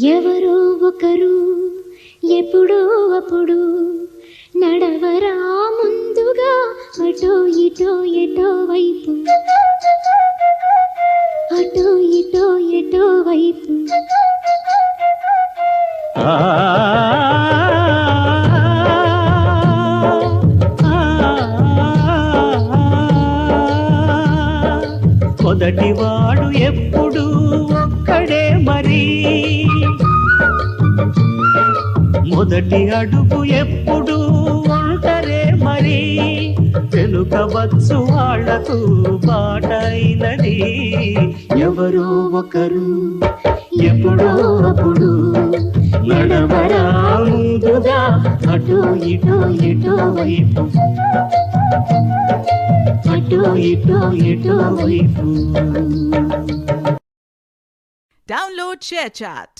ఎవరో ఒకరు ఎప్పుడో అప్పుడు నడవరా ముందుగా అటో ఇటో ఎటో వైపు, అటో ఇటో ఎటో వైపు. మొదటివాడు ఎప్పుడు ఒక్కడే మరి, మొదటి అడుగు ఎప్పుడు ఒంటరే మరి. వెనుకవచ్చు వాళ్లకు బాటైనది ఎవరో ఒకరు ఎప్పుడో అప్పుడు నడవరా ముందుగా అటో ఇటో ఎటో వైపు, అటో ఇటో ఎటో వైపు. Download ShareChat.